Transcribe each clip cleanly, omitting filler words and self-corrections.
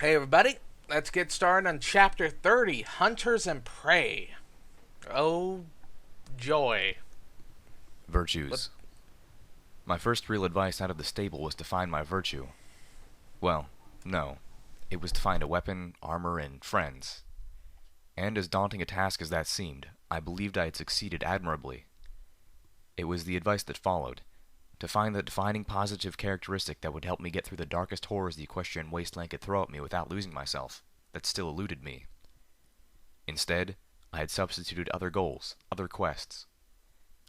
Hey everybody, let's get started on Chapter 30, Hunters and Prey. Oh, joy. What? Virtues. My first real advice out of the stable was to find my virtue. Well, no. It was to find a weapon, armor, and friends. And as daunting a task as that seemed, I believed I had succeeded admirably. It was the advice that followed, to find the defining positive characteristic that would help me get through the darkest horrors the equestrian wasteland could throw at me without losing myself, that still eluded me. Instead, I had substituted other goals, other quests.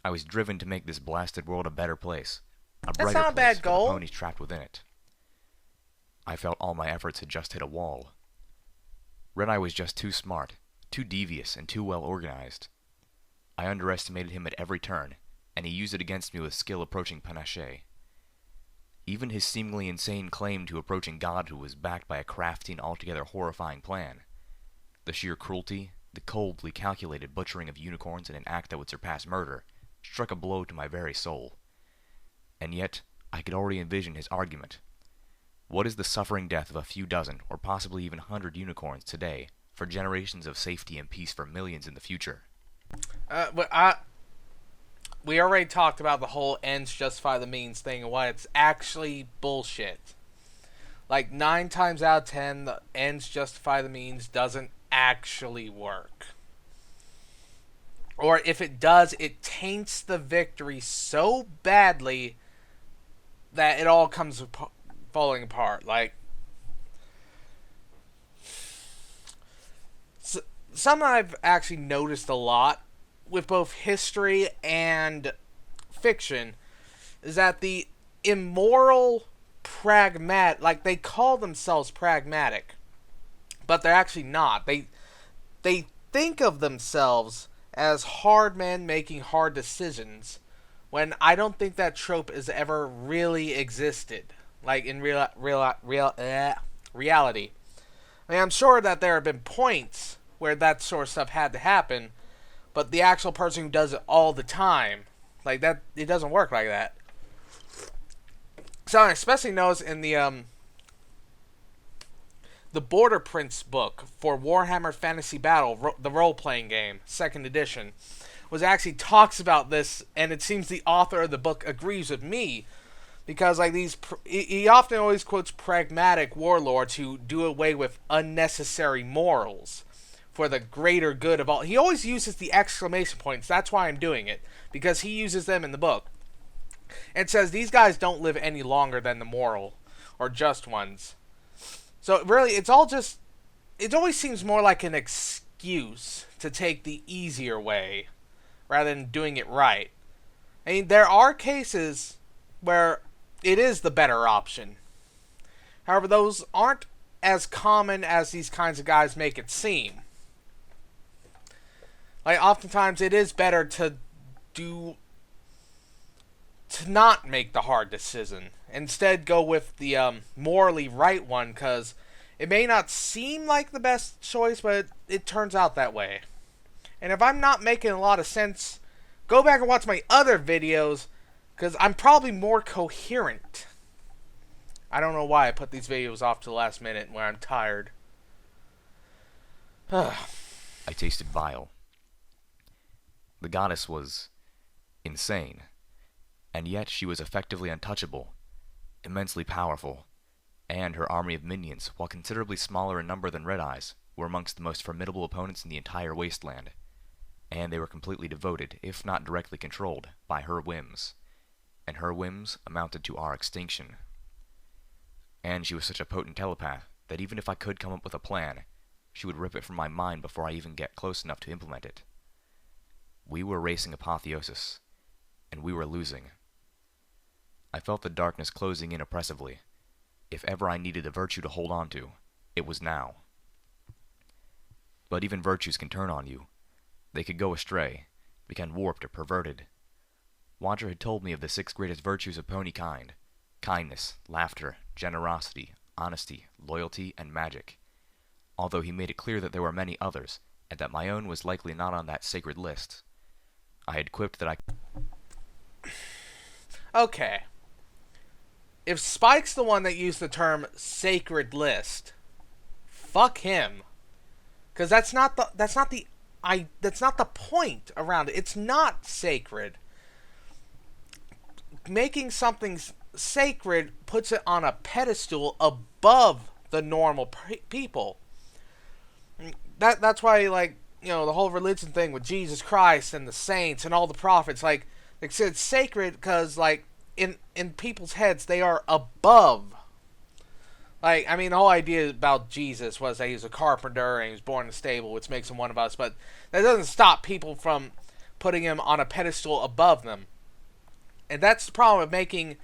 I was driven to make this blasted world a better place, a That's brighter not a place bad for the goal. ponies trapped within it. I felt all my efforts had just hit a wall. Red-Eye was just too smart, too devious, and too well organized. I underestimated him at every turn, and he used it against me with skill approaching panache. Even his seemingly insane claim to approaching godhood was backed by a crafty and altogether horrifying plan. The sheer cruelty, the coldly calculated butchering of unicorns in an act that would surpass murder, struck a blow to my very soul. And yet, I could already envision his argument. What is the suffering death of a few dozen, or possibly even 100 unicorns today, for generations of safety and peace for millions in the future? We already talked about the whole ends justify the means thing and why it's actually bullshit. Like 9 times out of 10, the ends justify the means doesn't actually work. Or if it does, it taints the victory so badly that it all comes falling apart. Like, something I've actually noticed a lot with both history and fiction is that the immoral pragmatic, like they call themselves pragmatic, but they're actually not. They think of themselves as hard men making hard decisions, when I don't think that trope has ever really existed, like in reality. I mean, I'm sure that there have been points where that sort of stuff had to happen, but the actual person who does it all the time, like that, it doesn't work like that. So I especially notice in the Border Prince book for Warhammer Fantasy Battle, the role-playing game, 2nd edition, was actually talks about this, and it seems the author of the book agrees with me, because like he often always quotes pragmatic warlords who do away with unnecessary morals for the greater good of all. He always uses the exclamation points. That's why I'm doing it, because he uses them in the book. And says these guys don't live any longer than the moral or just ones. So really, it always seems more like an excuse to take the easier way rather than doing it right. I mean, there are cases where it is the better option. However, those aren't as common as these kinds of guys make it seem. Like, oftentimes it is better to not make the hard decision. Instead, go with the morally right one, because it may not seem like the best choice, but it turns out that way. And if I'm not making a lot of sense, go back and watch my other videos, because I'm probably more coherent. I don't know why I put these videos off to the last minute when I'm tired. I tasted vile. The goddess was insane, and yet she was effectively untouchable, immensely powerful, and her army of minions, while considerably smaller in number than Red-Eye's, were amongst the most formidable opponents in the entire wasteland, and they were completely devoted, if not directly controlled, by her whims, and her whims amounted to our extinction. And she was such a potent telepath that even if I could come up with a plan, she would rip it from my mind before I even get close enough to implement it. We were racing apotheosis, and we were losing. I felt the darkness closing in oppressively. If ever I needed a virtue to hold on to, it was now. But even virtues can turn on you. They could go astray, become warped or perverted. Wadra had told me of the 6 greatest virtues of pony kind: kindness, laughter, generosity, honesty, loyalty, and magic, although he made it clear that there were many others, and that my own was likely not on that sacred list. I had quipped that Okay. If Spike's the one that used the term sacred list, fuck him. Because that's not the point around it. It's not sacred. Making something sacred puts it on a pedestal above the normal people. That's why, like, you know, the whole religion thing with Jesus Christ and the saints and all the prophets, like it's sacred because, like, in people's heads, they are above. Like, I mean, the whole idea about Jesus was that he was a carpenter and he was born in a stable, which makes him one of us, but that doesn't stop people from putting him on a pedestal above them. And that's the problem with making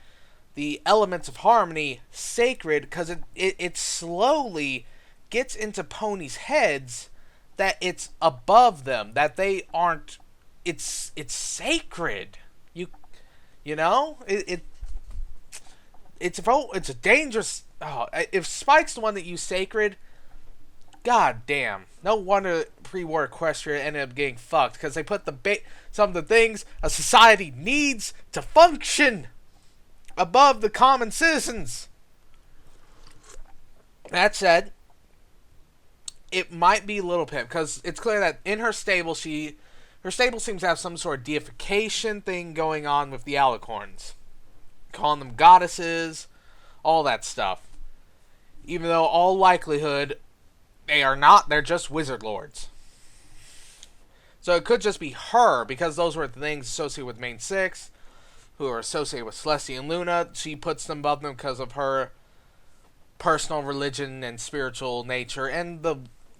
the elements of harmony sacred, because it slowly gets into ponies' heads that it's above them, that they aren't. It's sacred. You know, it's a dangerous. Oh, if Spike's the one that used sacred, god damn. No wonder pre-war Equestria ended up getting fucked, because they put some of the things a society needs to function above the common citizens. That said, it might be Little Pimp, because it's clear that in her stable, her stable seems to have some sort of deification thing going on with the alicorns. Calling them goddesses, all that stuff. Even though, all likelihood, they are not, they're just wizard lords. So it could just be her, because those were the things associated with Main Six, who are associated with Celestia and Luna. She puts them above them because of her personal religion and spiritual nature, and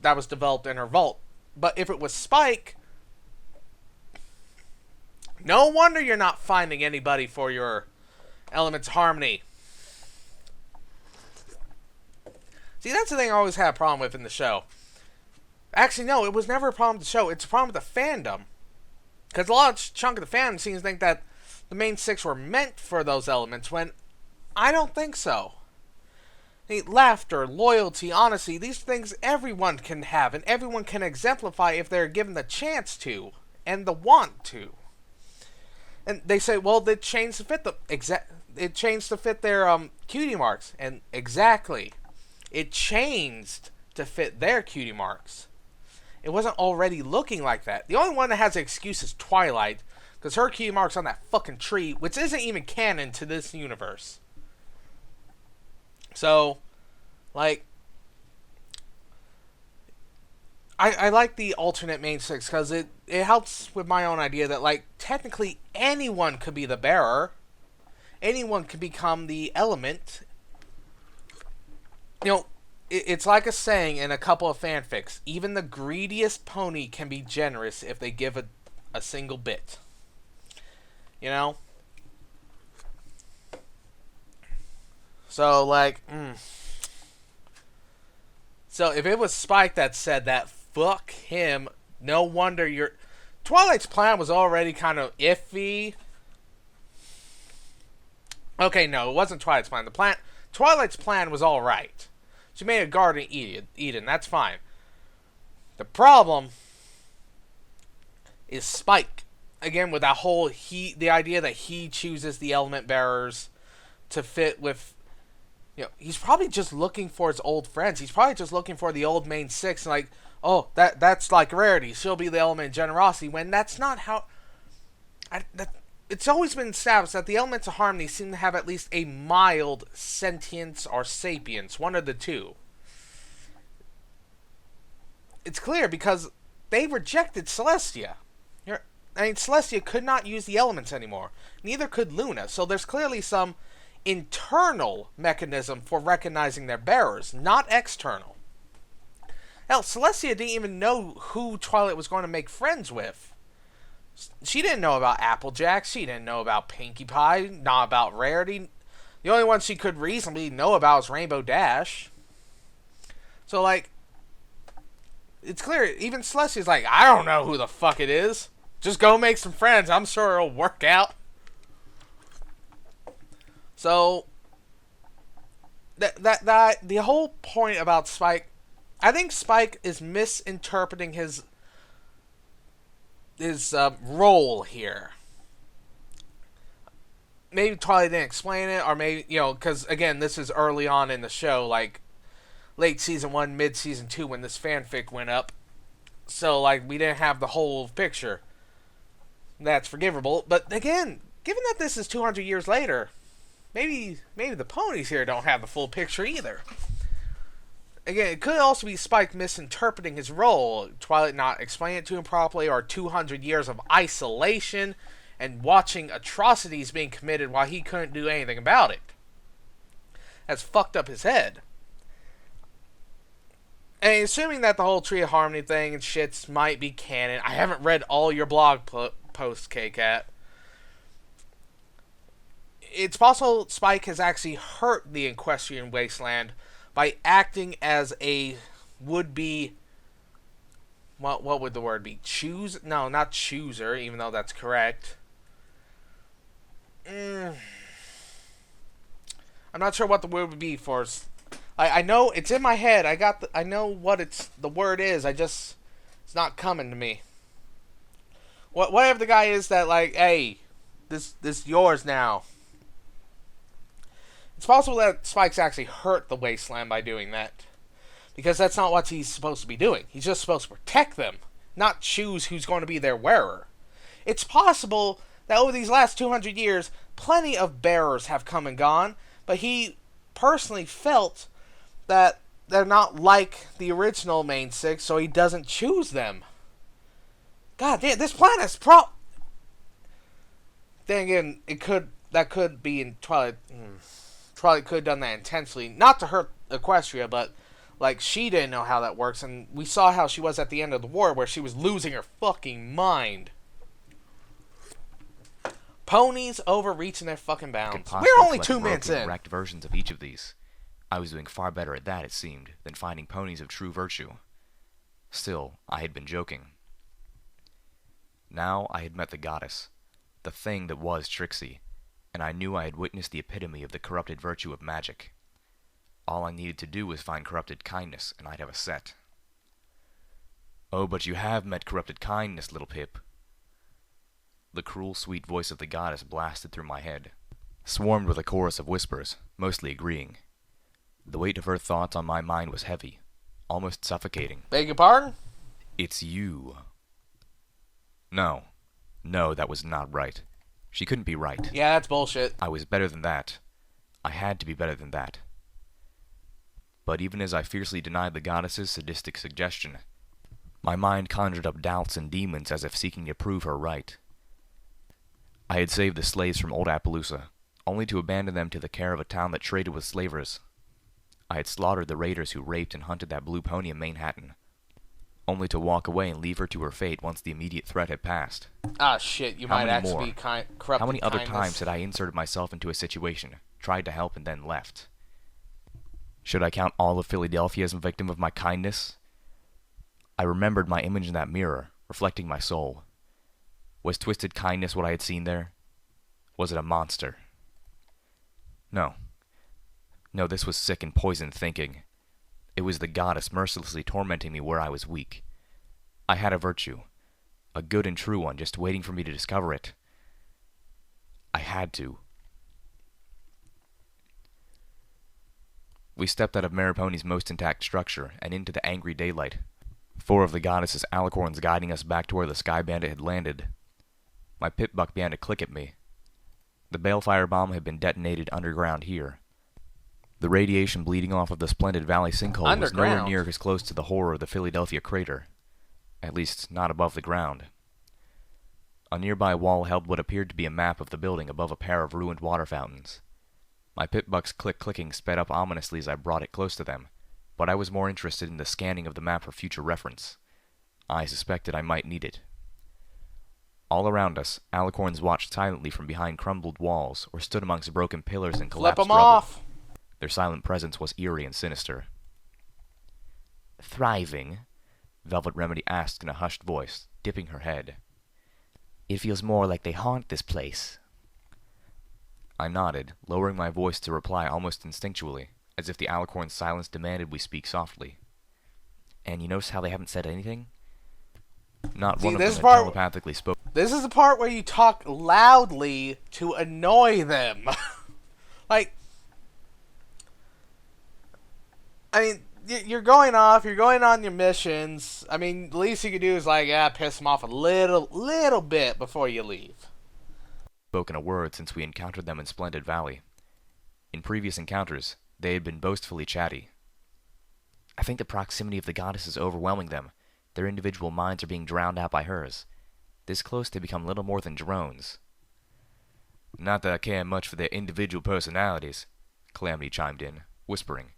that was developed in her vault. But if it was Spike, no wonder you're not finding anybody for your elements of harmony. See, that's the thing I always had a problem with in the show. Actually, no, it was never a problem with the show. It's a problem with the fandom. Because a large chunk of the fandom seems to think that the Main Six were meant for those elements, when I don't think so. Laughter, loyalty, honesty, these things everyone can have, and everyone can exemplify if they're given the chance to, and the want to. And they say, well, they changed to fit it changed to fit their cutie marks, and exactly. It changed to fit their cutie marks. It wasn't already looking like that. The only one that has an excuse is Twilight, because her cutie mark's on that fucking tree, which isn't even canon to this universe. So, like, I like the alternate Main Six, because it helps with my own idea that, like, technically anyone could be the bearer. Anyone could become the element. You know, it's like a saying in a couple of fanfics. Even the greediest pony can be generous if they give a single bit. You know? So, like, So, if it was Spike that said that, fuck him. No wonder Twilight's plan was already kind of iffy. Okay, no, it wasn't Twilight's plan. Twilight's plan was alright. She made a garden Eden. That's fine. The problem is Spike. Again, with that whole the idea that he chooses the element bearers to fit with, you know, he's probably just looking for his old friends. He's probably just looking for the old Main Six, and like, oh, that's like Rarity. She'll be the element of generosity, when that's not how. It's always been established that the elements of harmony seem to have at least a mild sentience or sapience, one of the two. It's clear because they rejected Celestia. Celestia could not use the elements anymore. Neither could Luna. So there's clearly some internal mechanism for recognizing their bearers, not external. Hell, Celestia didn't even know who Twilight was going to make friends with. She didn't know about Applejack. She didn't know about Pinkie Pie. Not about Rarity. The only one she could reasonably know about is Rainbow Dash. So, like, it's clear. Even Celestia's like, I don't know who the fuck it is. Just go make some friends. I'm sure it'll work out. So, the whole point about Spike, I think Spike is misinterpreting his role here. Maybe Twilight didn't explain it, or maybe, you know, because again, this is early on in the show. Like late season 1, mid season 2 when this fanfic went up. So, like, we didn't have the whole picture. That's forgivable. But again, given that this is 200 years later, maybe the ponies here don't have the full picture either. Again, it could also be Spike misinterpreting his role, Twilight not explaining it to him properly, or 200 years of isolation and watching atrocities being committed while he couldn't do anything about it. That's fucked up his head. And assuming that the whole Tree of Harmony thing and shits might be canon, I haven't read all your blog posts, K-Cat. It's possible Spike has actually hurt the Equestrian Wasteland by acting as a would-be... What would the word be? No, not chooser, even though that's correct. I'm not sure what the word would be for... I know it's in my head. I know what the word is. It's not coming to me. Whatever the guy is that, like, hey, this yours now. It's possible that Spike's actually hurt the Wasteland by doing that. Because that's not what he's supposed to be doing. He's just supposed to protect them, not choose who's going to be their wearer. It's possible that over these last 200 years, plenty of bearers have come and gone, but he personally felt that they're not like the original main six, so he doesn't choose them. God damn, this planet's Then again, that could be in Twilight. Twilight could have done that intentionally, not to hurt Equestria, but like she didn't know how that works, and we saw how she was at the end of the war, where she was losing her fucking mind. Ponies overreaching their fucking bounds. We're only 2 minutes in. Correct versions of each of these. I was doing far better at that, it seemed, than finding ponies of true virtue. Still, I had been joking. Now I had met the goddess, the thing that was Trixie, and I knew I had witnessed the epitome of the corrupted virtue of magic. All I needed to do was find corrupted kindness, and I'd have a set. Oh, but you have met corrupted kindness, little Pip. The cruel, sweet voice of the goddess blasted through my head, swarmed with a chorus of whispers, mostly agreeing. The weight of her thoughts on my mind was heavy, almost suffocating. Beg your pardon? It's you. No, that was not right. She couldn't be right. Yeah, that's bullshit. I was better than that. I had to be better than that. But even as I fiercely denied the goddess's sadistic suggestion, my mind conjured up doubts and demons as if seeking to prove her right. I had saved the slaves from old Appaloosa, only to abandon them to the care of a town that traded with slavers. I had slaughtered the raiders who raped and hunted that blue pony in Manhattan, only to walk away and leave her to her fate once the immediate threat had passed. Ah, shit, you might actually be corrupt. How many other times had I inserted myself into a situation, tried to help, and then left? Should I count all of Philadelphia as a victim of my kindness? I remembered my image in that mirror, reflecting my soul. Was twisted kindness what I had seen there? Was it a monster? No, this was sick and poisoned thinking. It was the goddess mercilessly tormenting me where I was weak. I had a virtue, a good and true one, just waiting for me to discover it. I had to. We stepped out of Mariponi's most intact structure and into the angry daylight, 4 of the goddess's alicorns guiding us back to where the Sky Bandit had landed. My pip-buck began to click at me. The balefire bomb had been detonated underground here. The radiation bleeding off of the Splendid Valley sinkhole was nowhere near as close to the horror of the Philadelphia crater. At least, not above the ground. A nearby wall held what appeared to be a map of the building above a pair of ruined water fountains. My pip-buck's click-clicking sped up ominously as I brought it close to them, but I was more interested in the scanning of the map for future reference. I suspected I might need it. All around us, alicorns watched silently from behind crumbled walls or stood amongst broken pillars and collapsed rubble. Off. Their silent presence was eerie and sinister. Thriving? Velvet Remedy asked in a hushed voice, dipping her head. It feels more like they haunt this place. I nodded, lowering my voice to reply almost instinctually, as if the alicorn's silence demanded we speak softly. And you notice how they haven't said anything? Not one of them had telepathically spoke. This is the part where you talk loudly to annoy them. Like, I mean, you're going off. You're going on your missions. I mean, the least you could do is like, yeah, piss them off a little bit before you leave. Spoken a word since we encountered them in Splendid Valley. In previous encounters, they had been boastfully chatty. I think the proximity of the goddess is overwhelming them. Their individual minds are being drowned out by hers. This close they become little more than drones. Not that I care much for their individual personalities, Calamity chimed in, whispering,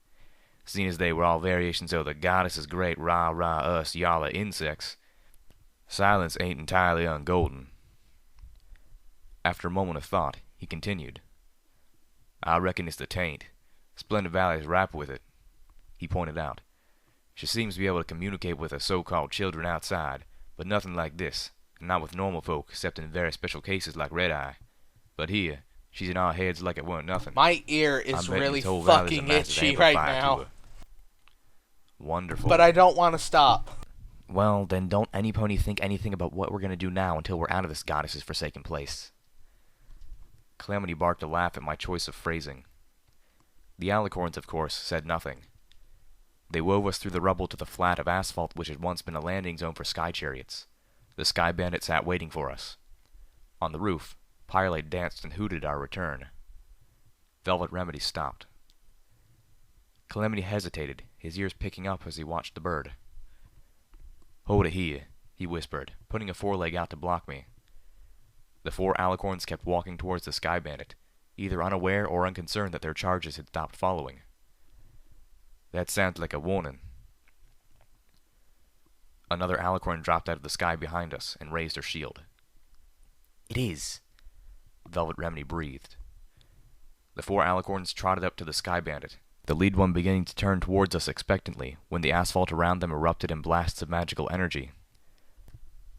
seeing as they were all variations of the goddess's great rah-rah us yalla insects. Silence ain't entirely ungolden. After a moment of thought, he continued, I reckon it's the taint. Splendid Valley's ripe with it. He pointed out. She seems to be able to communicate with her so-called children outside, but nothing like this, and not with normal folk except in very special cases like Red Eye. But here, she's in our heads like it weren't nothing. My ear is really fucking itchy right now. Wonderful. But I don't want to stop. Well, then don't any pony think anything about what we're going to do now until we're out of this goddess's forsaken place. Calamity barked a laugh at my choice of phrasing. The alicorns, of course, said nothing. They wove us through the rubble to the flat of asphalt which had once been a landing zone for sky chariots. The sky bandit sat waiting for us. On the roof, Pyrelite danced and hooted our return. Velvet Remedy stopped. Calamity hesitated, his ears picking up as he watched the bird. Hold it here, he whispered, putting a foreleg out to block me. The 4 alicorns kept walking towards the sky bandit, either unaware or unconcerned that their charges had stopped following. That sounds like a warning. Another alicorn dropped out of the sky behind us and raised her shield. It is, Velvet Remedy breathed. The 4 alicorns trotted up to the sky bandit, the lead one beginning to turn towards us expectantly when the asphalt around them erupted in blasts of magical energy.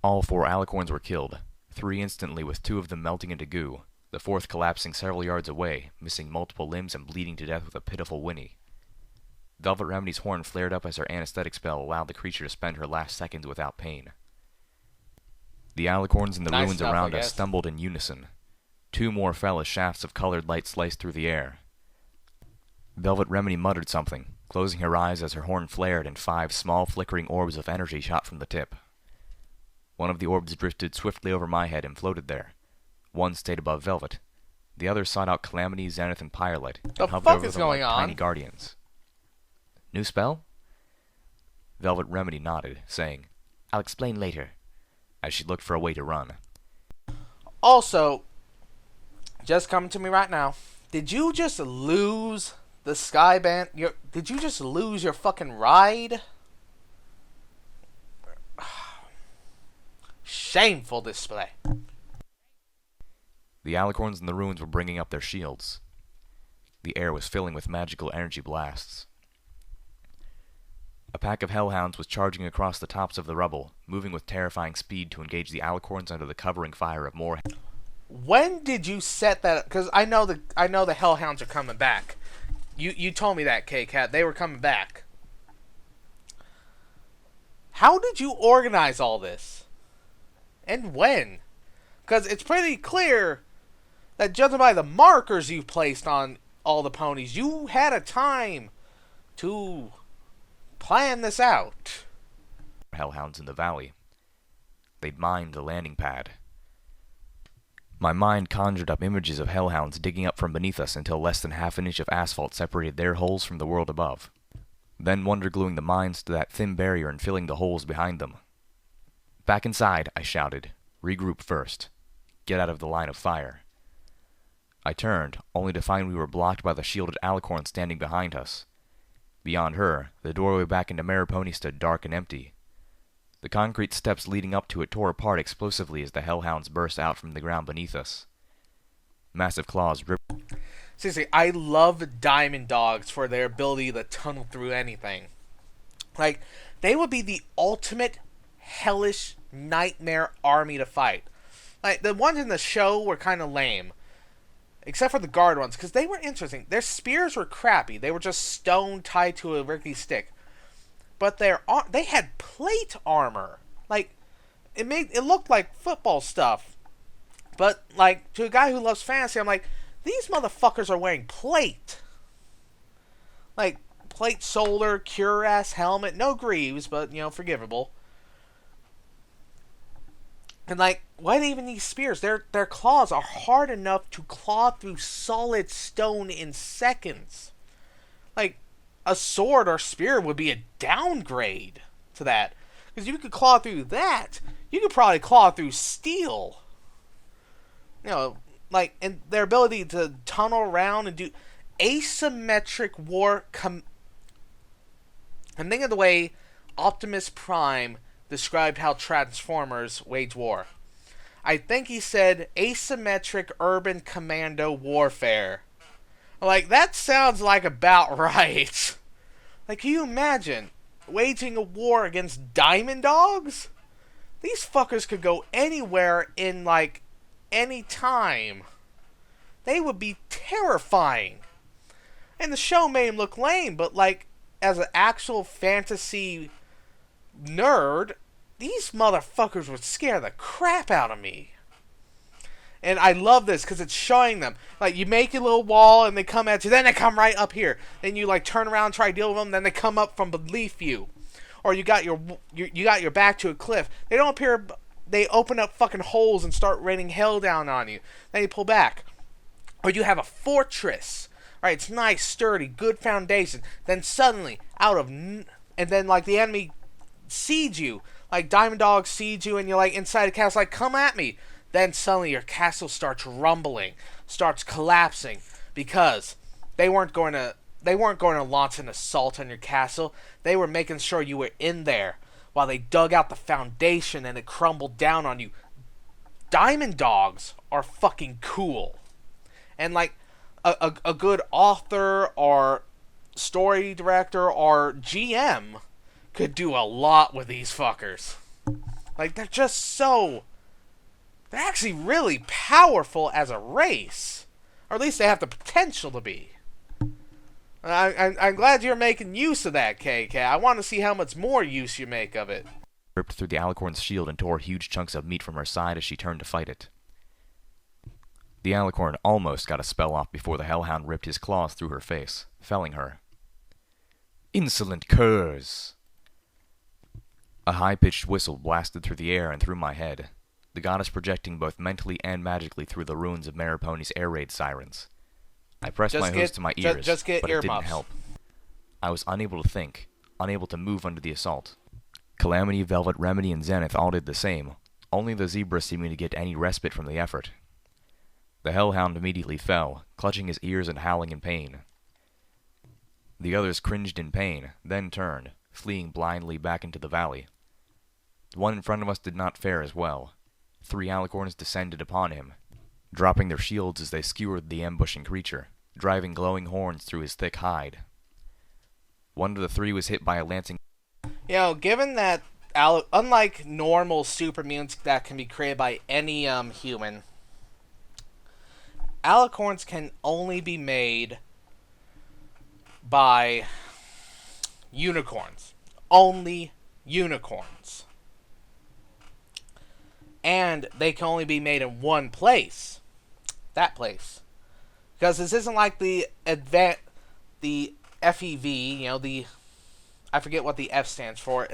All 4 alicorns were killed, 3 instantly with 2 of them melting into goo, the 4th collapsing several yards away, missing multiple limbs and bleeding to death with a pitiful whinny. Velvet Remedy's horn flared up as her anesthetic spell allowed the creature to spend her last seconds without pain. The alicorns in the ruins around us stumbled in unison. 2 more fell as shafts of colored light sliced through the air. Velvet Remedy muttered something, closing her eyes as her horn flared and 5 small flickering orbs of energy shot from the tip. One of the orbs drifted swiftly over my head and floated there. One stayed above Velvet. The other sought out Calamity, Zenith, and Pyrelite, and hovered over them like tiny guardians. New spell? Velvet Remedy nodded, saying, I'll explain later, as she looked for a way to run. Also, just coming to me right now, did you just lose the sky band? Did you just lose your fucking ride? Shameful display. The alicorns in the ruins were bringing up their shields. The air was filling with magical energy blasts. A pack of Hellhounds was charging across the tops of the rubble, moving with terrifying speed to engage the alicorns under the covering fire of more. When did you set that? Because I know the Hellhounds are coming back. You told me that, K-Cat. They were coming back. How did you organize all this? And when? Because it's pretty clear that judging by the markers you placed on all the ponies, you had a time to plan this out. Hellhounds in the valley. They'd mined the landing pad. My mind conjured up images of Hellhounds digging up from beneath us until less than half an inch of asphalt separated their holes from the world above. Then wonder-gluing the mines to that thin barrier and filling the holes behind them. Back inside, I shouted. Regroup first. Get out of the line of fire. I turned, only to find we were blocked by the shielded alicorn standing behind us. Beyond her, the doorway back into Maripony stood dark and empty. The concrete steps leading up to it tore apart explosively as the Hellhounds burst out from the ground beneath us. Massive claws ripped. Seriously, I love Diamond Dogs for their ability to tunnel through anything. Like, they would be the ultimate hellish nightmare army to fight. Like, the ones in the show were kind of lame. Except for the guard ones, because they were interesting. Their spears were crappy. They were just stone tied to a rickety stick. But they had plate armor. Like, it looked like football stuff. But, like, to a guy who loves fantasy, I'm like, these motherfuckers are wearing plate. Like, plate shoulder, cuirass, helmet, no greaves, but, forgivable. And, what even these spears? Their claws are hard enough to claw through solid stone in seconds. A sword or spear would be a downgrade to that. Because you could claw through that, you could probably claw through steel. And their ability to tunnel around and do asymmetric war. I'm thinking of the way Optimus Prime described how Transformers wage war. I think he said asymmetric urban commando warfare. That sounds like about right. Can you imagine waging a war against Diamond Dogs? These fuckers could go anywhere in, any time. They would be terrifying. And the show made him look lame, but, as an actual fantasy nerd, these motherfuckers would scare the crap out of me. And I love this because it's showing them. You make a little wall and they come at you. Then they come right up here. Then you, turn around and try to deal with them. Then they come up from beneath you. Or you got your back to a cliff. They don't appear. They open up fucking holes and start raining hell down on you. Then you pull back. Or you have a fortress. Right? It's nice, sturdy, good foundation. Then suddenly, and then, the enemy siege you. Diamond Dogs siege you and you're, inside the castle. Come at me. Then suddenly your castle starts rumbling, starts collapsing, because they weren't going to launch an assault on your castle. They were making sure you were in there while they dug out the foundation and it crumbled down on you. Diamond Dogs are fucking cool. And a good author or story director or GM could do a lot with these fuckers. They're just so... They're actually really powerful as a race. Or at least they have the potential to be. I'm glad you're making use of that, KK. I want to see how much more use you make of it. Ripped through the Alicorn's shield and tore huge chunks of meat from her side as she turned to fight it. The Alicorn almost got a spell off before the Hellhound ripped his claws through her face, felling her. Insolent curs! A high-pitched whistle blasted through the air and through my head, the goddess projecting both mentally and magically through the ruins of Mariponi's air raid sirens. I pressed my hose to my ears, but it didn't help. I was unable to think, unable to move under the assault. Calamity, Velvet, Remedy, and Zenith all did the same, only the zebra seeming to get any respite from the effort. The Hellhound immediately fell, clutching his ears and howling in pain. The others cringed in pain, then turned, fleeing blindly back into the valley. The one in front of us did not fare as well. 3 alicorns descended upon him, dropping their shields as they skewered the ambushing creature, driving glowing horns through his thick hide. One of the 3 was hit by a lancing... Given that, unlike normal super mutants that can be created by any human, alicorns can only be made by unicorns. Only unicorns. And they can only be made in one place. That place. Because this isn't like the FEV, I forget what the F stands for,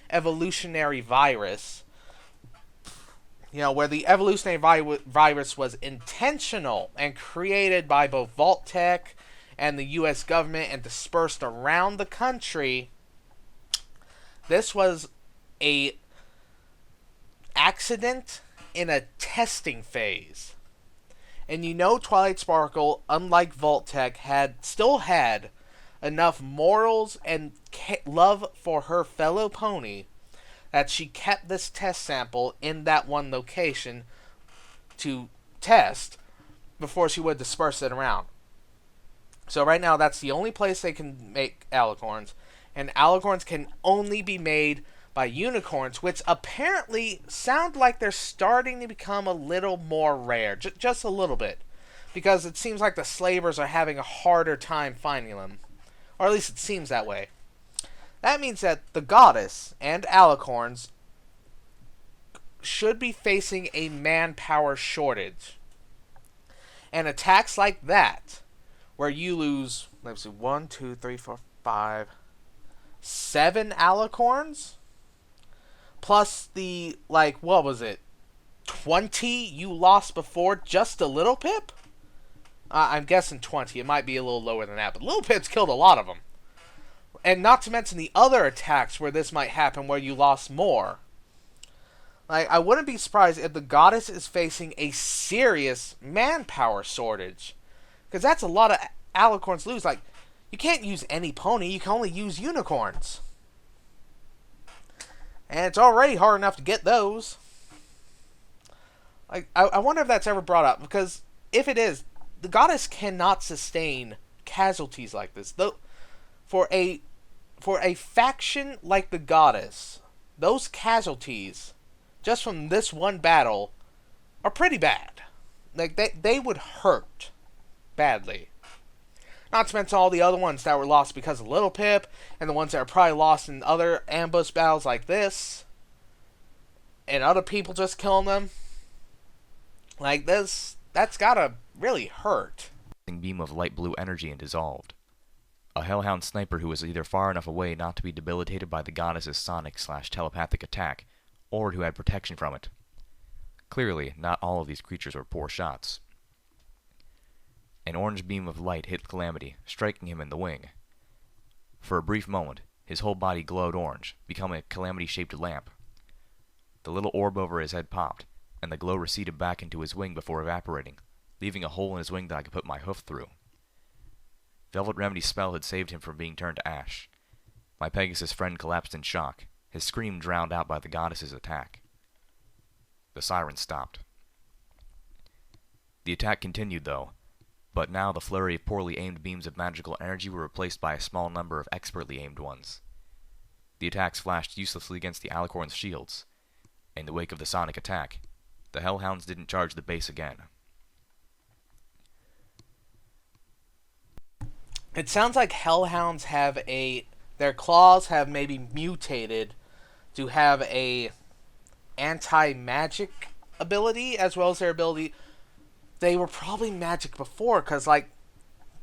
evolutionary virus. Where the evolutionary virus was intentional and created by both Vault-Tec and the U.S. government and dispersed around the country. This was a accident in a testing phase. And Twilight Sparkle, unlike Vault-Tec, still had enough morals and love for her fellow pony that she kept this test sample in that one location to test before she would disperse it around. So right now, that's the only place they can make alicorns. And alicorns can only be made by unicorns, which apparently sound like they're starting to become a little more rare. Just a little bit. Because it seems like the slavers are having a harder time finding them. Or at least it seems that way. That means that the goddess and alicorns should be facing a manpower shortage. And attacks like that, where you lose, let's see, 1, 2, 3, 4, 5, 7 alicorns? Plus the, like, what was it? 20 you lost before just a Little Pip? I'm guessing 20. It might be a little lower than that, but Little Pip's killed a lot of them. And not to mention the other attacks where this might happen where you lost more. Like, I wouldn't be surprised if the goddess is facing a serious manpower shortage. Because that's a lot of alicorns lose. Like, you can't use any pony, you can only use unicorns. And it's already hard enough to get those. Like, I wonder if that's ever brought up. Because if it is, the goddess cannot sustain casualties like this. Though, for a faction like the goddess, those casualties, just from this one battle, are pretty bad. Like, they would hurt badly. Not to mention all the other ones that were lost because of Little Pip, and the ones that are probably lost in other ambush battles like this, and other people just killing them. Like, that's gotta really hurt. Beam of light blue energy and dissolved. A Hellhound sniper who was either far enough away not to be debilitated by the goddess's sonic/telepathic attack, or who had protection from it. Clearly, not all of these creatures were poor shots. An orange beam of light hit Calamity, striking him in the wing. For a brief moment, his whole body glowed orange, becoming a Calamity-shaped lamp. The little orb over his head popped, and the glow receded back into his wing before evaporating, leaving a hole in his wing that I could put my hoof through. Velvet Remedy's spell had saved him from being turned to ash. My Pegasus friend collapsed in shock, his scream drowned out by the goddess's attack. The siren stopped. The attack continued, though, but now the flurry of poorly aimed beams of magical energy were replaced by a small number of expertly aimed ones. The attacks flashed uselessly against the Alicorn's shields. In the wake of the sonic attack, the Hellhounds didn't charge the base again. It sounds like Hellhounds have their claws have maybe mutated to have a anti-magic ability as well as their ability. They were probably magic before, because, like,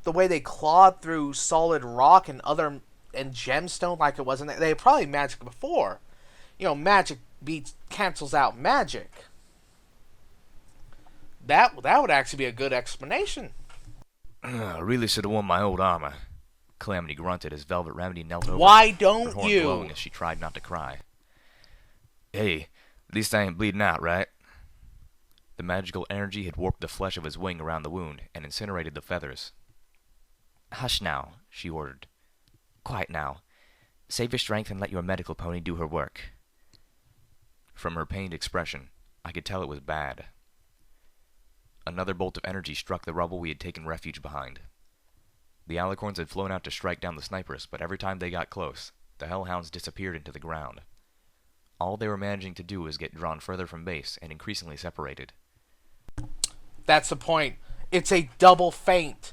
the way they clawed through solid rock and gemstone like it wasn't, they were probably magic before. You know, magic cancels out magic. That would actually be a good explanation. I really should have worn my old armor. Calamity grunted as Velvet Remedy knelt over. Why her don't horn you? Glowing as she tried not to cry. Hey, at least I ain't bleeding out, right? The magical energy had warped the flesh of his wing around the wound and incinerated the feathers. Hush now, she ordered. Quiet now. Save your strength and let your medical pony do her work. From her pained expression, I could tell it was bad. Another bolt of energy struck the rubble we had taken refuge behind. The Alicorns had flown out to strike down the snipers, but every time they got close, the Hellhounds disappeared into the ground. All they were managing to do was get drawn further from base and increasingly separated. That's the point. It's a double feint.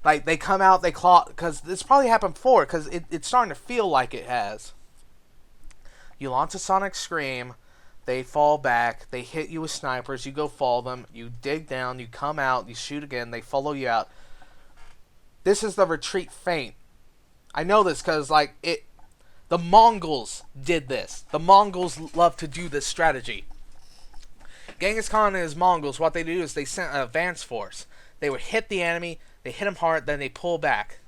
Like, they come out, they claw, because this probably happened before, because it's starting to feel like it has. You launch a sonic scream, they fall back, they hit you with snipers, you go follow them, you dig down, you come out, you shoot again, they follow you out. This is the retreat feint. I know this because, like, the Mongols did this. The Mongols love to do this strategy. Genghis Khan and his Mongols, what they do is they sent an advance force. They would hit the enemy, they hit him hard, then they pull back.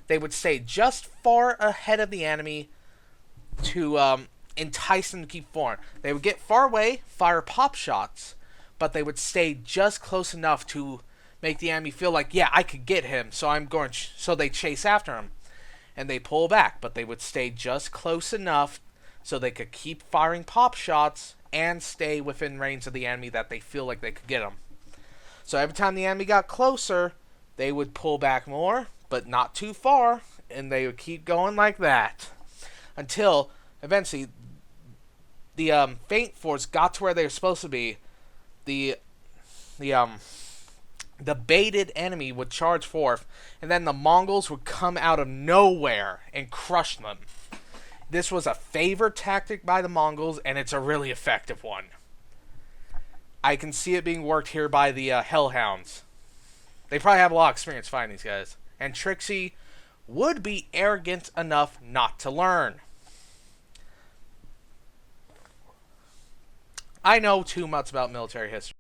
They would stay just far ahead of the enemy to entice them to keep forward. They would get far away, fire pop shots, but they would stay just close enough to make the enemy feel like, yeah, I could get him, so I'm going. So they chase after him, and they pull back, but they would stay just close enough so they could keep firing pop shots and stay within range of the enemy that they feel like they could get him. So every time the enemy got closer, they would pull back more, but not too far, and they would keep going like that until eventually the feint force got to where they were supposed to be. The baited enemy would charge forth, and then the Mongols would come out of nowhere and crush them. This was a favored tactic by the Mongols, and it's a really effective one. I can see it being worked here by the Hellhounds. They probably have a lot of experience fighting these guys. And Trixie would be arrogant enough not to learn. I know too much about military history.